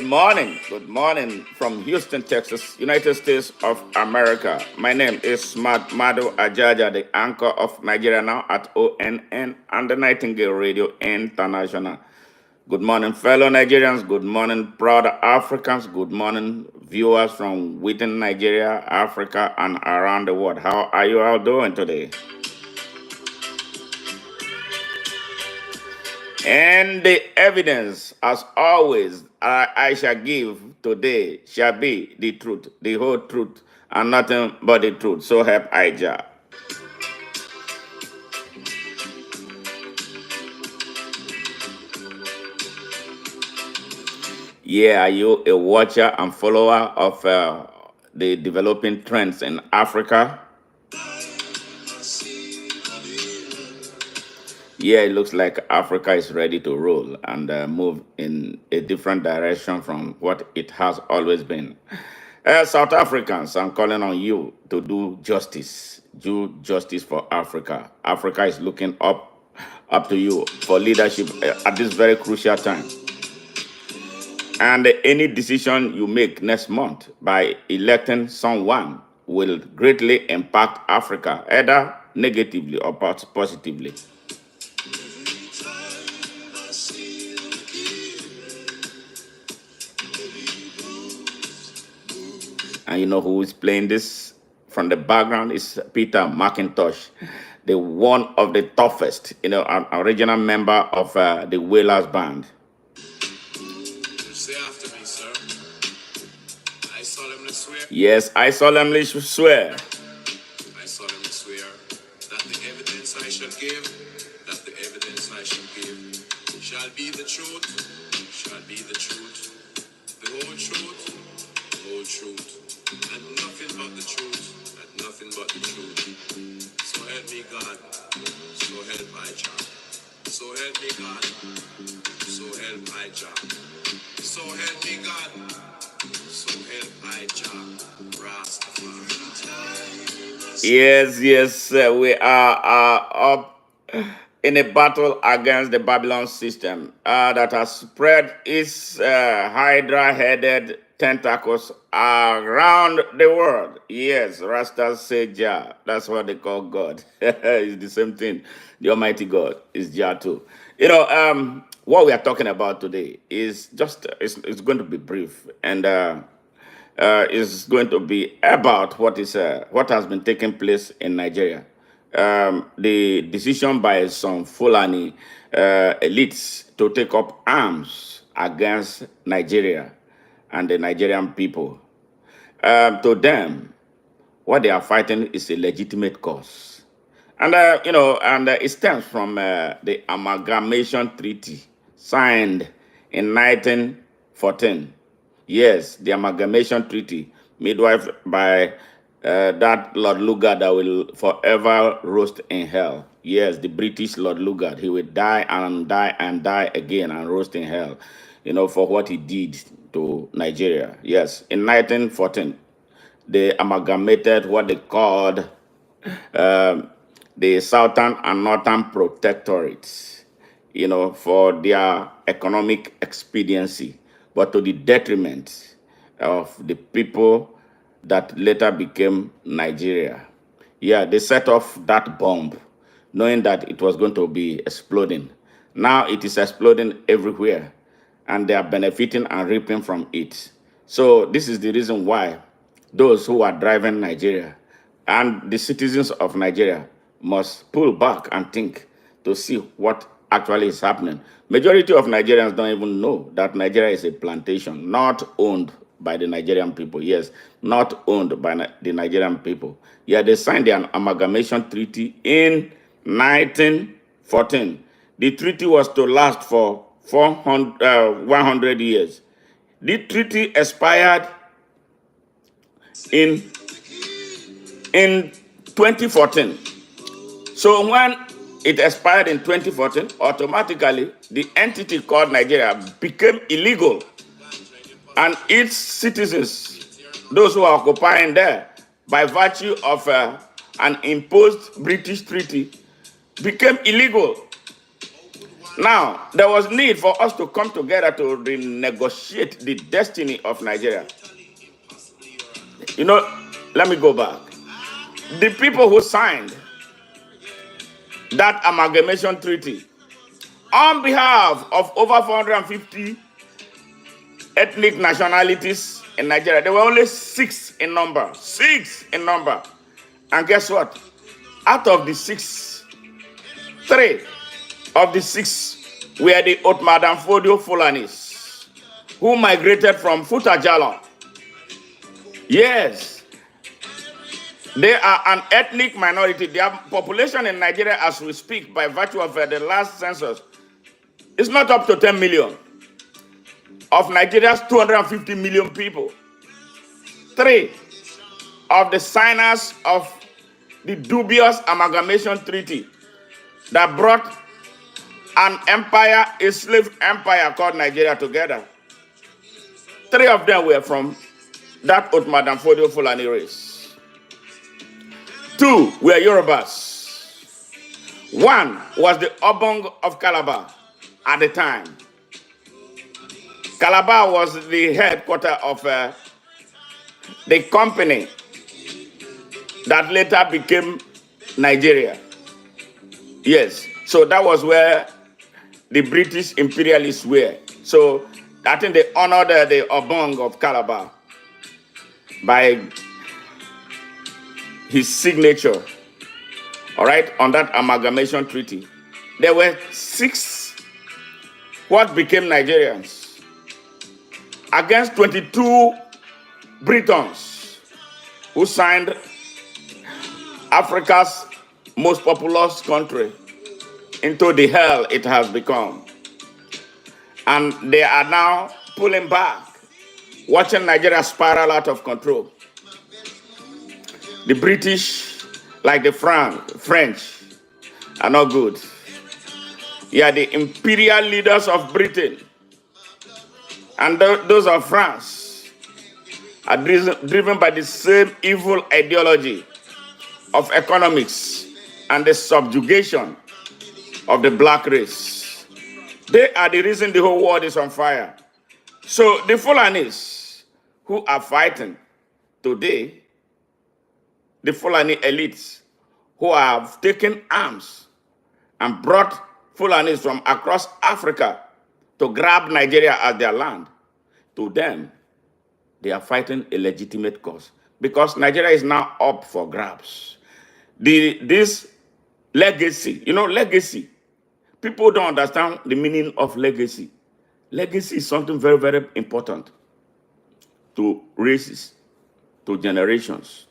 Good morning from Houston, Texas, United States of America. My name is Madu Ajaja, the anchor of Nigeria Now at ONN and the Nightingale Radio International. Good morning, fellow Nigerians. Good morning, proud Africans. Good morning, viewers from within Nigeria, Africa, and around the world. How are you all doing today? And the evidence, as always, I shall give today shall be the truth, the whole truth, and nothing but the truth. So help Ajaja. Yeah, are you a watcher and follower of the developing trends in Africa? Yeah, it looks like Africa is ready to roll and move in a different direction from what it has always been. South Africans, I'm calling on you to do justice. Do justice for Africa. Africa is looking up to you for leadership at this very crucial time. And any decision you make next month by electing someone will greatly impact Africa, either negatively or positively. And you know who is playing this from the background is Peter McIntosh, the one of the toughest, an original member of the Wailers band. Say after me, sir. I solemnly swear. Yes, I solemnly swear. I solemnly swear that the evidence I shall give, shall be the truth, the whole truth, and nothing but the truth, So help me God, so help my child. So help me God, so help my child. So help me God, so help my child. Rastafari. Yes, we are up in a battle against the Babylon system that has spread its hydra-headed tentacles around the world. Yes, Rastas say Jah. That's what they call God. It's the same thing. The Almighty God is Jah too. What we are talking about today is it's going to be brief and is going to be about what has been taking place in Nigeria. The decision by some Fulani elites to take up arms against Nigeria and the Nigerian people. To them, what they are fighting is a legitimate cause. And, it stems from the Amalgamation Treaty signed in 1914. Yes, the Amalgamation Treaty, midwife by that Lord Lugard that will forever roast in hell. Yes, the British Lord Lugard. He will die and die and die again and roast in hell, for what he did to Nigeria. Yes, in 1914, they amalgamated what they called the Southern and Northern Protectorates, for their economic expediency, but to the detriment of the people that later became Nigeria. Yeah, they set off that bomb, knowing that it was going to be exploding. Now it is exploding everywhere, and they are benefiting and reaping from it. So this is the reason why those who are driving Nigeria and the citizens of Nigeria must pull back and think to see what actually is happening. Majority of Nigerians don't even know that Nigeria is a plantation, not owned by the Nigerian people. Yes, not owned by the Nigerian people. Yeah, they signed the Amalgamation Treaty in 1914. The treaty was to last for 100 years. The treaty expired in 2014. So when it expired in 2014, automatically the entity called Nigeria became illegal. And its citizens, those who are occupying there, by virtue of an imposed British treaty, became illegal. Now, there was need for us to come together to renegotiate the destiny of Nigeria. You know, let me go back. The people who signed that amalgamation treaty on behalf of over 450 ethnic nationalities in Nigeria, there were only 6 in number. 6 in number. And guess what? Out of the 6, 3 of the 6 were the Othman Danfodio Fulanis, who migrated from Futajalon. Yes, they are an ethnic minority. Their population in Nigeria, as we speak, by virtue of the last census, is not up to 10 million. Of Nigeria's 250 million people, 3 of the signers of the dubious amalgamation treaty that brought an empire, a slave empire called Nigeria together, 3 of them were from that Othman Danfodio Fulani race. 2 were Yorubas. 1 was the Obong of Calabar at the time. Calabar was the headquarters of the company that later became Nigeria. Yes, so that was where the British imperialists were. So I think they honored the Obong of Calabar by his signature, all right, on that amalgamation treaty. There were 6 what became Nigerians against 22 Britons who signed Africa's most populous country into the hell it has become. And they are now pulling back, watching Nigeria spiral out of control. The British, like the French, are not good. Yeah, the imperial leaders of Britain and those of France are driven by the same evil ideology of economics and the subjugation of the black race. They are the reason the whole world is on fire. So the Fulanis who are fighting today, the Fulani elites who have taken arms and brought Fulanis from across Africa to grab Nigeria as their land, to them, they are fighting a legitimate cause because Nigeria is now up for grabs. This legacy, legacy, people don't understand the meaning of legacy. Legacy is something very, very important to races, to generations.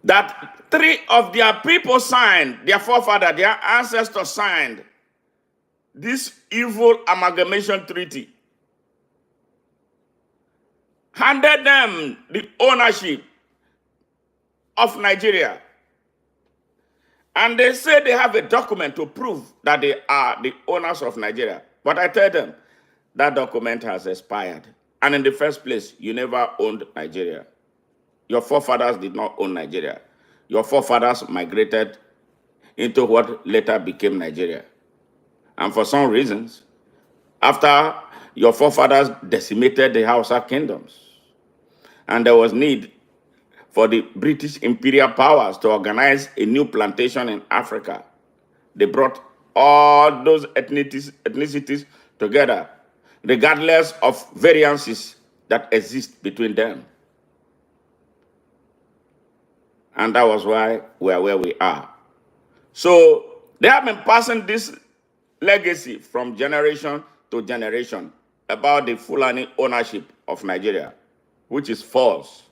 That 3 of their people signed, their forefathers, their ancestors signed this evil amalgamation treaty, handed them the ownership of Nigeria. And they say they have a document to prove that they are the owners of Nigeria. But I tell them, that document has expired. And in the first place, you never owned Nigeria. Your forefathers did not own Nigeria. Your forefathers migrated into what later became Nigeria. And for some reasons, after your forefathers decimated the Hausa kingdoms, and there was need for the British imperial powers to organize a new plantation in Africa, they brought all those ethnicities together, regardless of variances that exist between them. And that was why we are where we are. So they have been passing this legacy from generation to generation about the Fulani ownership of Nigeria, which is false.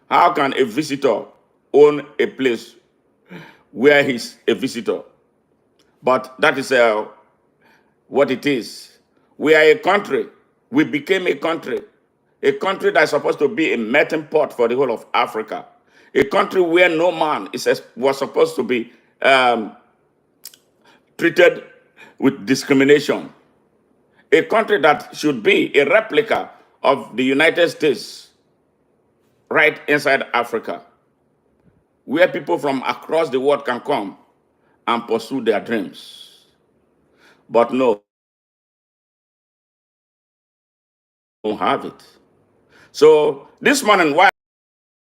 How can a visitor own a place where he's a visitor? But that is what it is. We are a country. We became a country that is supposed to be a melting pot for the whole of Africa, a country where no man was supposed to be treated with discrimination, a country that should be a replica of the United States right inside Africa, where people from across the world can come and pursue their dreams. But no, don't have it. So this morning, while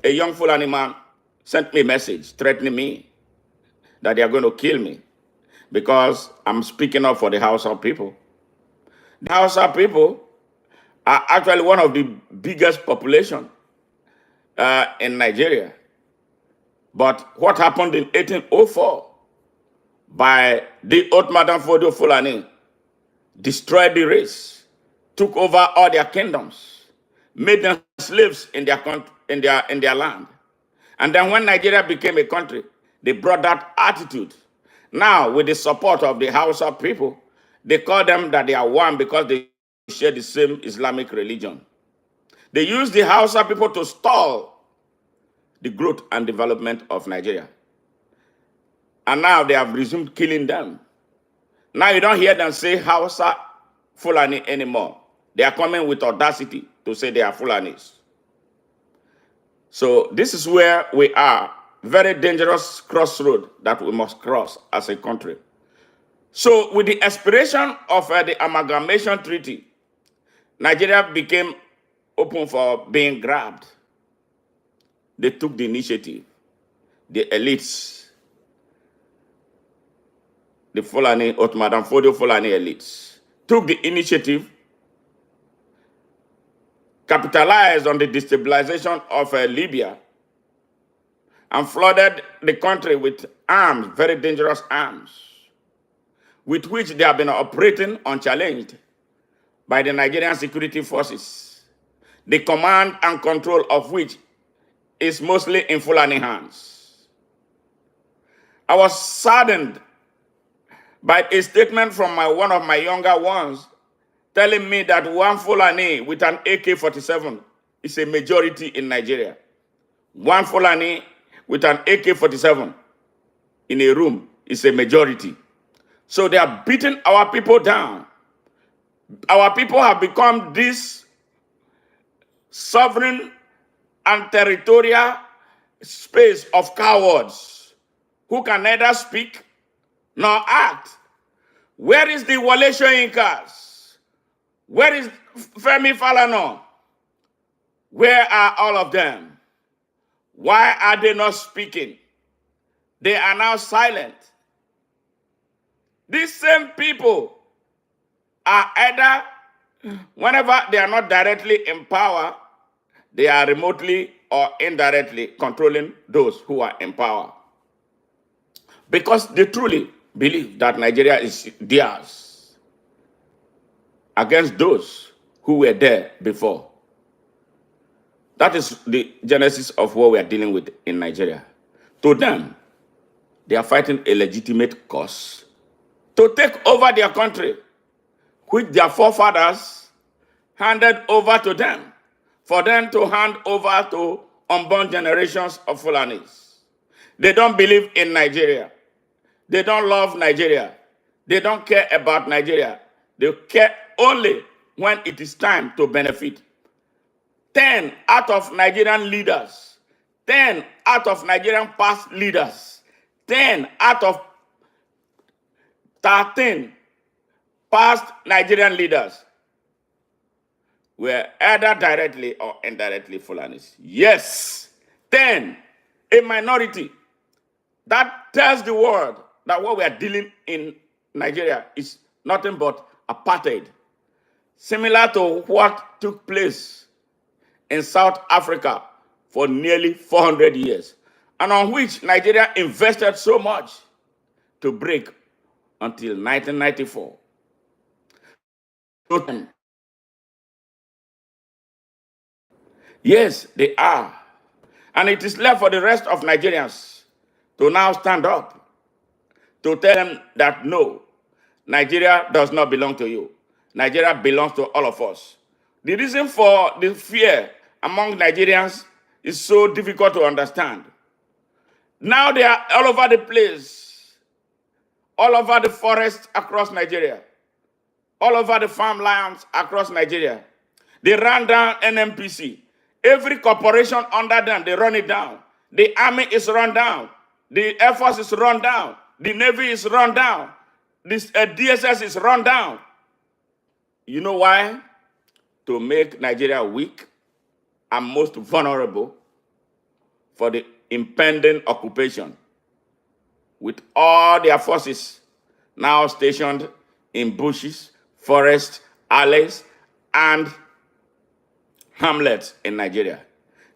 a young Fulani man sent me a message threatening me that they are going to kill me because I'm speaking up for the Hausa people. The Hausa people are actually one of the biggest population in Nigeria. But what happened in 1804 by the Othman Danfodio Fulani destroyed the race, took over all their kingdoms, made them slaves in their in their land. And then when Nigeria became a country, they brought that attitude. Now, with the support of the Hausa people, they call them that they are one because they share the same Islamic religion. They use the Hausa people to stall the growth and development of Nigeria. And now they have resumed killing them. Now you don't hear them say Hausa Fulani anymore. They are coming with audacity to say they are Fulanis. So this is where we are. Very dangerous crossroad that we must cross as a country. So with the expiration of the Amalgamation Treaty, Nigeria became open for being grabbed. They took the initiative. The elites, the Fulani, Othman Danfodio Fulani elites, took the initiative, capitalized on the destabilization of Libya, and flooded the country with arms, very dangerous arms, with which they have been operating unchallenged by the Nigerian security forces, the command and control of which is mostly in Fulani hands. I was saddened by a statement from one of my younger ones telling me that one Fulani with an AK-47 is a majority in Nigeria. One Fulani with an AK-47 in a room is a majority. So they are beating our people down. Our people have become this sovereign and territorial space of cowards who can neither speak nor act. Where is the Wale Soyinkas? Where is Femi Falana? Where are all of them? Why are they not speaking? They are now silent. These same people are either, whenever they are not directly in power, they are remotely or indirectly controlling those who are in power. Because they truly believe that Nigeria is theirs against those who were there before. That is the genesis of what we are dealing with in Nigeria. To them, they are fighting a legitimate cause to take over their country, which their forefathers handed over to them, for them to hand over to unborn generations of Fulanis. They don't believe in Nigeria. They don't love Nigeria. They don't care about Nigeria. They care only when it is time to benefit. 10 out of Nigerian leaders, 10 out of Nigerian past leaders, 10 out of 13 past Nigerian leaders were either directly or indirectly Fulanis. Yes, 10, a minority. That tells the world that what we are dealing in Nigeria is nothing but apartheid, similar to what took place in South Africa for nearly 400 years, and on which Nigeria invested so much to break until 1994. Yes, they are. And it is left for the rest of Nigerians to now stand up, to tell them that no, Nigeria does not belong to you. Nigeria belongs to all of us. The reason for the fear among Nigerians is so difficult to understand. Now they are all over the place, all over the forests across Nigeria, all over the farmlands across Nigeria. They ran down NMPC. Every corporation under them, they run it down. The army is run down. The Air Force is run down. The Navy is run down. This DSS is run down. You know why? To make Nigeria weak and most vulnerable for the impending occupation, with all their forces now stationed in bushes, forests, alleys, and hamlets in Nigeria.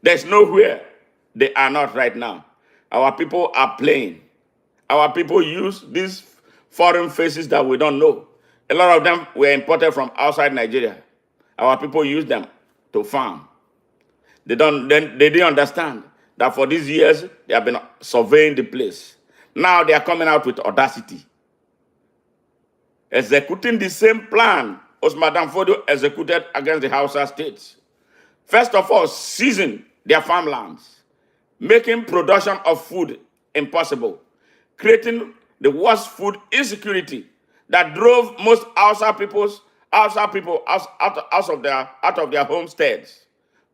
There's nowhere they are not right now. Our people are playing. Our people use these foreign faces that we don't know. A lot of them were imported from outside Nigeria. Our people use them to farm. They didn't understand that for these years they have been surveying the place. Now they are coming out with audacity, executing the same plan Othman Danfodio executed against the Hausa states. First of all, seizing their farmlands, making production of food impossible, creating the worst food insecurity that drove most Hausa people out of their homesteads,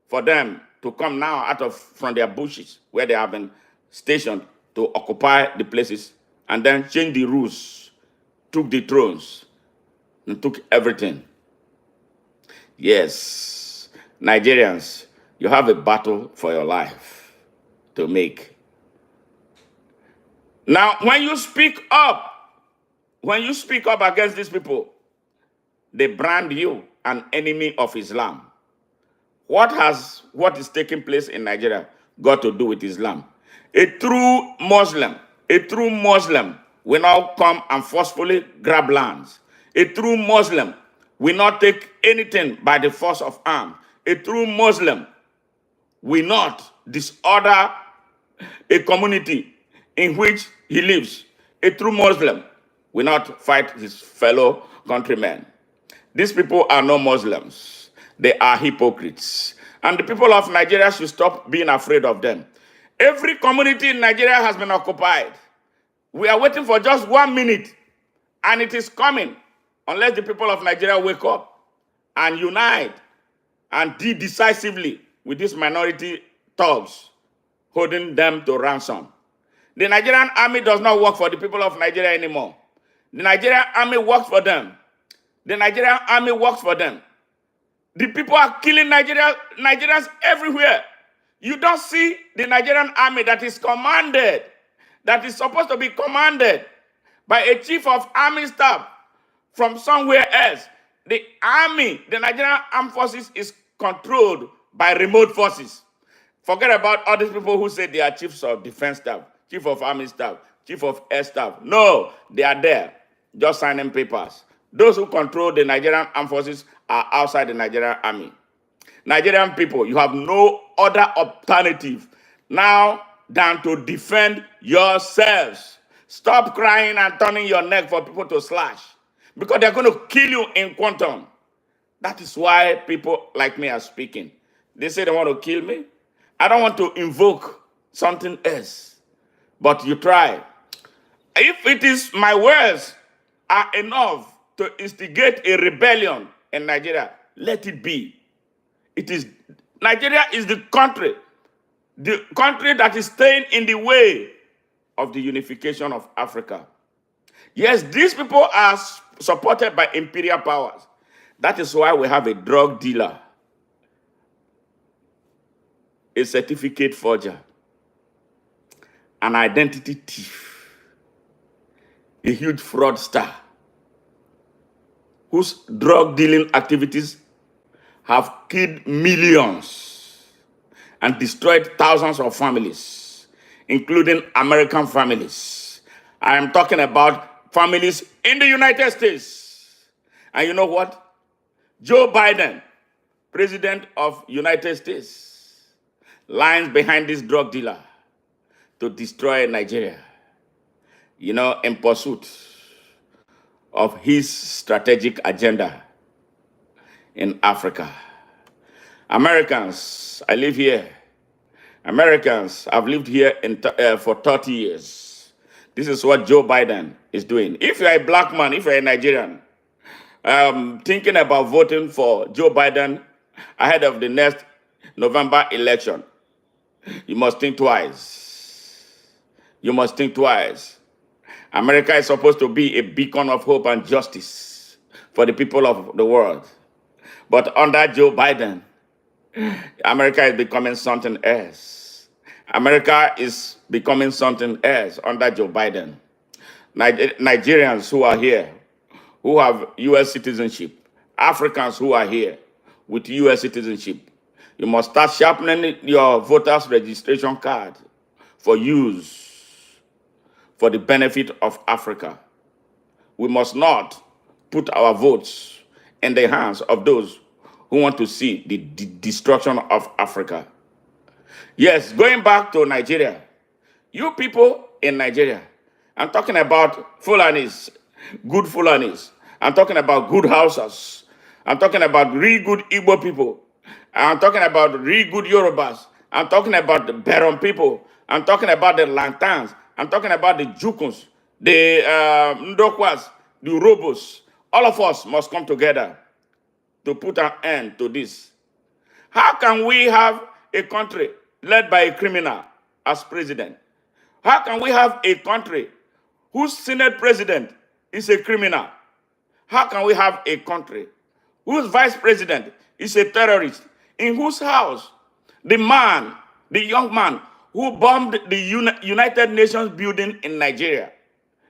for them to come now from their bushes where they have been stationed to occupy the places, and then change the rules, took the thrones, and took everything. Yes, Nigerians, you have a battle for your life to make. Now, when you speak up against these people, they brand you an enemy of Islam. What is taking place in Nigeria got to do with Islam? A true Muslim will not come and forcefully grab lands. A true Muslim will not take anything by the force of arms. A true Muslim will not disorder a community in which he lives. A true Muslim will not fight his fellow countrymen. These people are no Muslims. They are hypocrites. And the people of Nigeria should stop being afraid of them. Every community in Nigeria has been occupied. We are waiting for just 1 minute, and it is coming, unless the people of Nigeria wake up and unite and deal decisively with these minority thugs holding them to ransom. The Nigerian army does not work for the people of Nigeria anymore. The Nigerian army works for them. The Nigerian army works for them. The people are killing Nigerians everywhere. You don't see the Nigerian army that is supposed to be commanded by a chief of army staff from somewhere else. The army, the Nigerian armed forces, is controlled by remote forces. Forget about all these people who say they are chiefs of defense staff, chief of army staff, chief of air staff. No, they are there, just signing papers. Those who control the Nigerian armed forces are outside the Nigerian army. Nigerian people, you have no other alternative now than to defend yourselves. Stop crying and turning your neck for people to slash, because they're going to kill you in quantum. That is why people like me are speaking. They say they want to kill me. I don't want to invoke something else, but you try. If it is my words are enough to instigate a rebellion in Nigeria, let it be. Nigeria is the country that is staying in the way of the unification of Africa. Yes, these people are supported by imperial powers. That is why we have a drug dealer, a certificate forger, an identity thief, a huge fraudster, whose drug dealing activities have killed millions and destroyed thousands of families, including American families. I am talking about families in the United States. And you know what? Joe Biden, President of United States, lines behind this drug dealer to destroy Nigeria, in pursuit of his strategic agenda in Africa. Americans, I live here. Americans, I've lived here for 30 years. This is what Joe Biden is doing. If you're a black man, if you're a Nigerian, thinking about voting for Joe Biden ahead of the next November election, you must think twice. You must think twice. America is supposed to be a beacon of hope and justice for the people of the world. But under Joe Biden, America is becoming something else. America is becoming something else under Joe Biden. Nigerians who are here, who have U.S. citizenship, Africans who are here with U.S. citizenship, you must start sharpening your voters' registration card for use for the benefit of Africa. We must not put our votes in the hands of those who want to see the destruction of Africa. Yes, going back to Nigeria, you people in Nigeria, I'm talking about Fulanis, good Fulanis. I'm talking about good Hausas. I'm talking about really good Igbo people. I'm talking about really good Yorubas. I'm talking about the Baron people. I'm talking about the Lantans. I'm talking about the Jukuns, the Ndokwas, the Robos. All of us must come together to put an end to this. How can we have a country led by a criminal as president? How can we have a country whose Senate president is a criminal? How can we have a country whose vice president is a terrorist, in whose house the young man who bombed the United Nations building in Nigeria,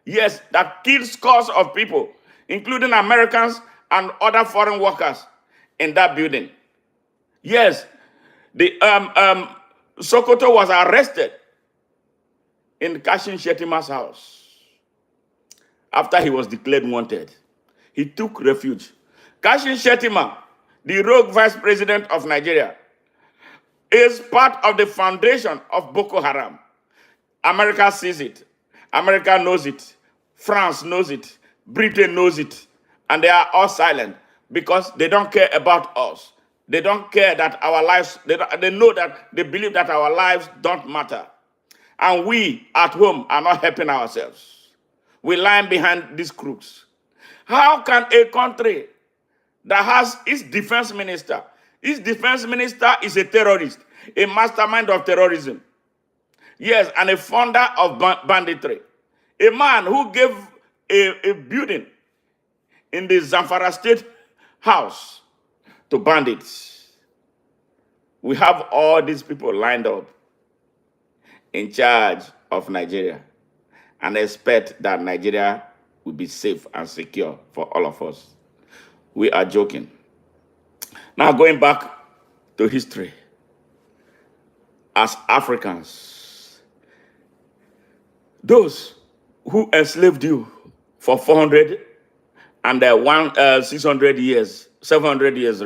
yes, that killed scores of people, including Americans and other foreign workers in that building. Yes, the Sokoto was arrested in Kashin Shettima's house after he was declared wanted. He took refuge. Kashin Shettima, the rogue vice president of Nigeria, is part of the foundation of Boko Haram. America sees it. America knows it. France knows it. Britain knows it. And they are all silent because they don't care about us. They don't care that our lives, they know that, they believe that our lives don't matter. And we at home are not helping ourselves. We lie behind these crooks. How can a country that has its defense minister is a terrorist, a mastermind of terrorism, yes, and a founder of banditry, a man who gave a building in the Zamfara State House to bandits? We have all these people lined up in charge of Nigeria and expect that Nigeria will be safe and secure for all of us. We are joking. Now, going back to history, as Africans, those who enslaved you for 400 and 600 years, 700 years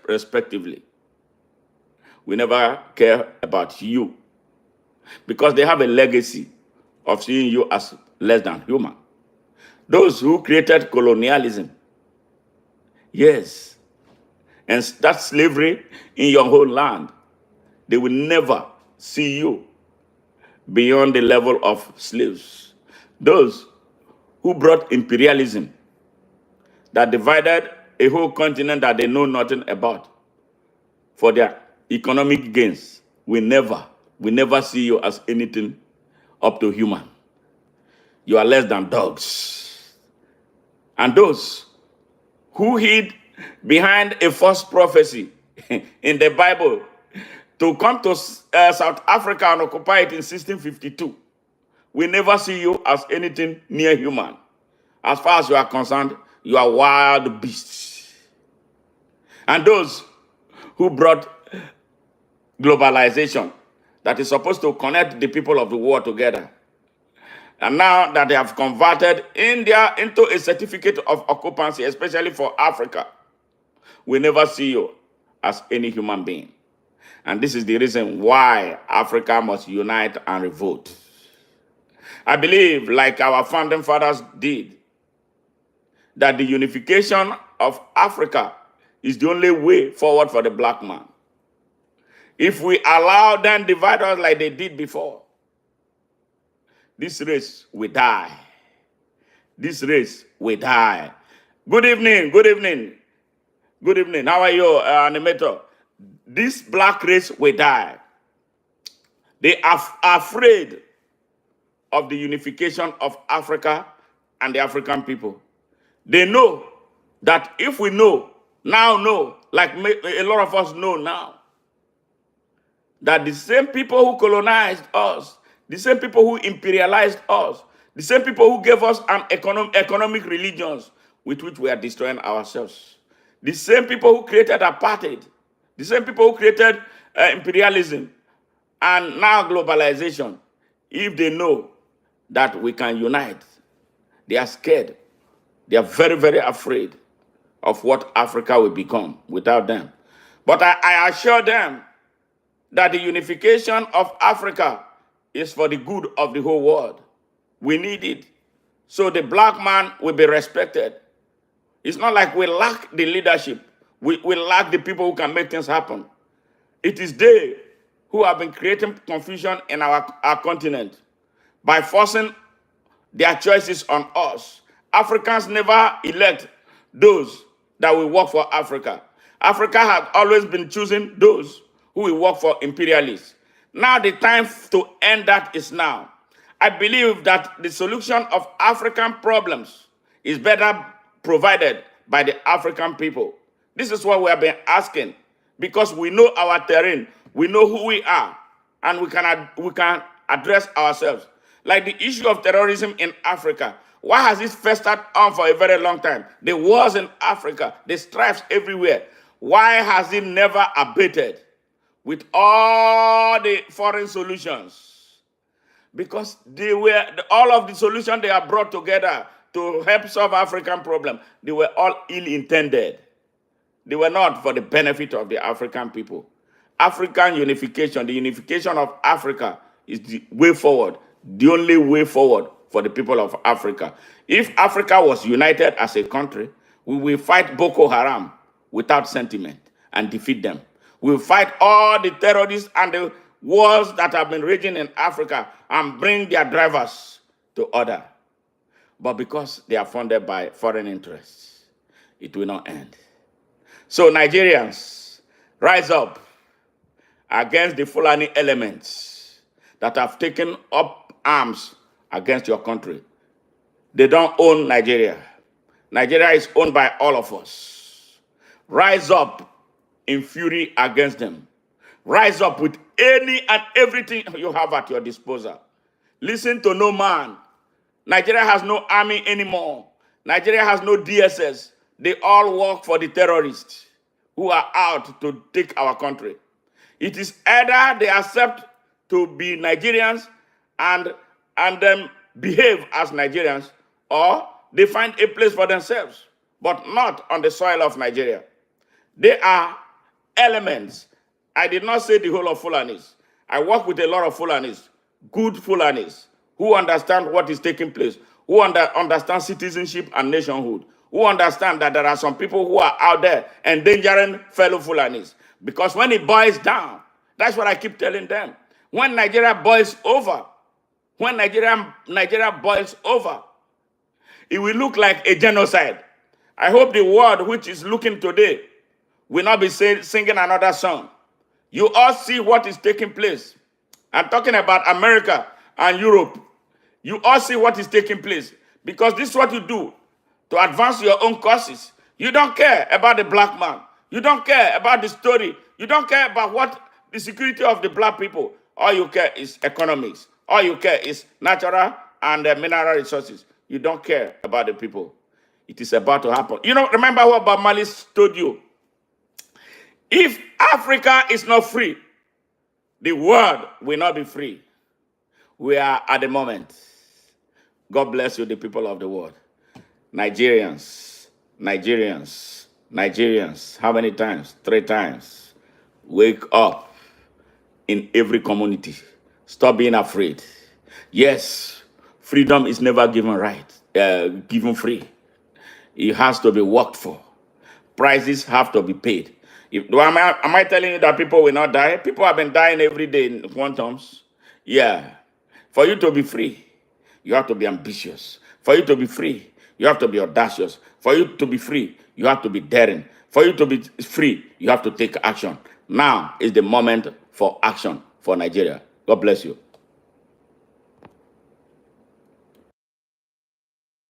respectively, we never care about you because they have a legacy of seeing you as less than human. Those who created colonialism, yes, and that slavery in your whole land, they will never see you beyond the level of slaves. Those who brought imperialism that divided a whole continent that they know nothing about for their economic gains, we never see you as anything up to human. You are less than dogs. And those who hid behind a false prophecy in the Bible to come to South Africa and occupy it in 1652, we never see you as anything near human. As far as you are concerned, you are wild beasts. And those who brought globalization that is supposed to connect the people of the world together, and now that they have converted India into a certificate of occupancy, especially for Africa, we never see you as any human being. And this is the reason why Africa must unite and revolt. I believe, like our founding fathers did, that the unification of Africa is the only way forward for the black man. If we allow them divide us like they did before, this race will die. This race will die. Good evening, good evening. Good evening. How are you, animator? This black race will die. They are afraid of the unification of Africa and the African people. They know that if we know, like a lot of us know now, that the same people who colonized us, the same people who imperialized us, the same people who gave us an economic religions with which we are destroying ourselves, the same people who created apartheid, the same people who created imperialism and now globalization, if they know that we can unite, they are scared. They are very, very afraid of what Africa will become without them. But I assure them that the unification of Africa is for the good of the whole world. We need it. So the black man will be respected. It's not like we lack the leadership. We lack the people who can make things happen. It is they who have been creating confusion in our continent by forcing their choices on us. Africans never elect those that will work for Africa. Africa has always been choosing those who will work for imperialists. Now the time to end that is now. I believe that the solution of African problems is better provided by the African people. This is what we have been asking, because we know our terrain, we know who we are, and we can address ourselves. Like the issue of terrorism in Africa. Why has it festered on for a very long time? The wars in Africa, the strifes everywhere. Why has it never abated with all the foreign solutions? Because all of the solutions they have brought together to help solve African problem, they were all ill-intended. They were not for the benefit of the African people. African unification, the unification of Africa is the way forward, the only way forward for the people of Africa. If Africa was united as a country, we will fight Boko Haram without sentiment and defeat them. We will fight all the terrorists and the wars that have been raging in Africa and bring their drivers to order. But because they are funded by foreign interests, it will not end. So Nigerians, rise up against the Fulani elements that have taken up arms against your country. They don't own Nigeria. Nigeria is owned by all of us. Rise up in fury against them. Rise up with any and everything you have at your disposal. Listen to no man. Nigeria has no army anymore. Nigeria has no DSS. They all work for the terrorists who are out to take our country. It is either they accept to be Nigerians and then behave as Nigerians, or they find a place for themselves, but not on the soil of Nigeria. They are elements. I did not say the whole of Fulanis. I work with a lot of Fulanis, good Fulanis, who understand what is taking place, who understand citizenship and nationhood, who understand that there are some people who are out there endangering fellow Fulanis. Because when it boils down, that's what I keep telling them. When Nigeria boils over, it will look like a genocide. I hope the world which is looking today will not be singing another song. You all see what is taking place. I'm talking about America and Europe. You all see what is taking place. Because this is what you do to advance your own causes. You don't care about the black man. You don't care about the story. You don't care about what the security of the black people. All you care is economics. All you care is natural and mineral resources. You don't care about the people. It is about to happen. You know, remember what Bob Marley told you? If Africa is not free, the world will not be free. We are at the moment. God bless you, the people of the world. Nigerians. How many times? 3 times. Wake up in every community. Stop being afraid. Yes, freedom is never given free. It has to be worked for. Prices have to be paid. Am I telling you that people will not die? People have been dying every day in quantums. Yeah. For you to be free, you have to be ambitious. For you to be free, you have to be audacious. For you to be free, you have to be daring. For you to be free, you have to take action. Now is the moment for action for Nigeria. God bless you.